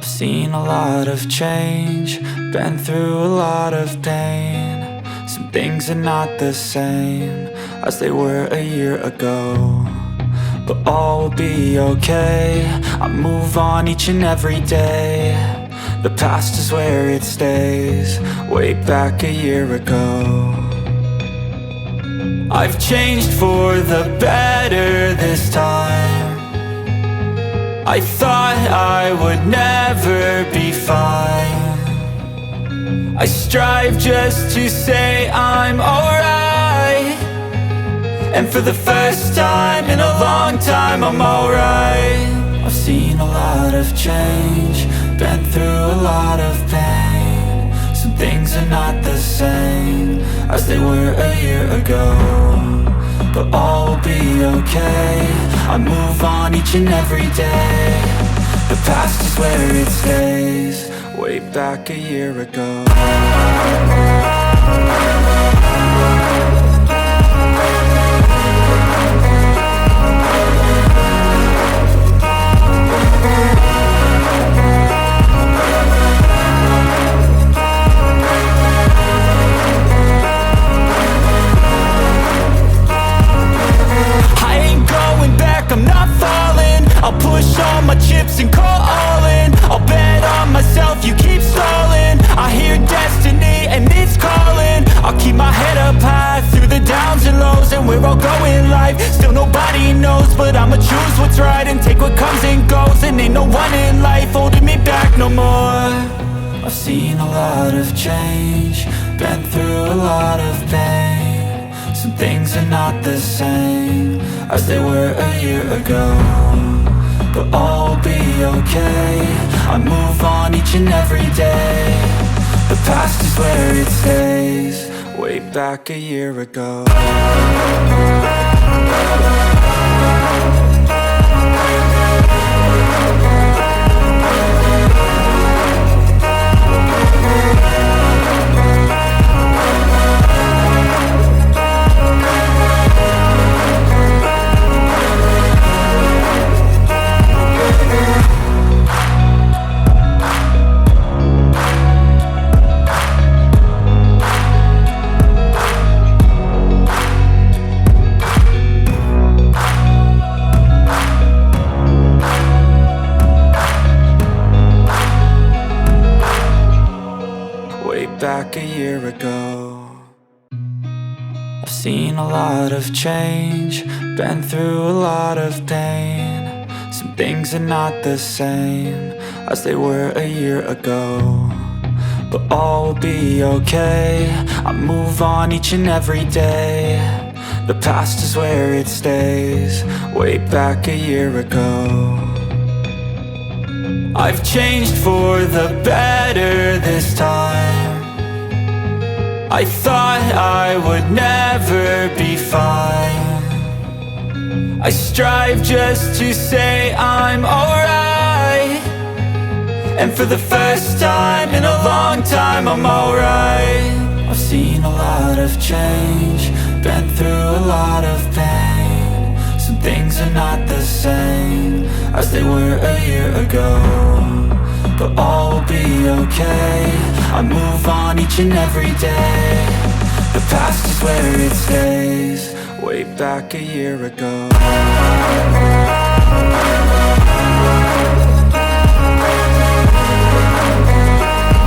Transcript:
I've seen a lot of change, been through a lot of pain. Some things are not the same as they were a year ago, but all will be okay. I move on each and every day. The past is where it stays, way back a year ago. I've changed for the better this time. I thought I would never be fine. I strive just to say I'm alright, and for the first time in a long time I'm alright. I've seen a lot of change, been through a lot of pain. Some things are not the same as they were a year ago, but all will be okay. I move on each and every day. The past is where it stays, way back a year ago. I'm not falling, I'll push all my chips and call all in. I'll bet on myself, you keep stalling. I hear destiny and it's calling. I'll keep my head up high through the downs and lows, and where I'll go in life, still nobody knows. But I'ma choose what's right and take what comes and goes, and ain't no one in life holding me back no more. I've seen a lot of change, been through a lot of pain. Some things are not the same as they were a year ago, but all will be okay. I move on each and every day. The past is where it stays, way back a year ago. Back a year ago. I've seen a lot of change, been through a lot of pain. Some things are not the same as they were a year ago, but all will be okay. I move on each and every day. The past is where it stays, way back a year ago. I've changed for the better this time. I thought I would never be fine. I strive just to say I'm alright, and for the first time in a long time I'm alright. I've seen a lot of change, been through a lot of pain. Some things are not the same as they were a year ago, but all will be okay. I move on each and every day. The past is where it stays, way back a year ago.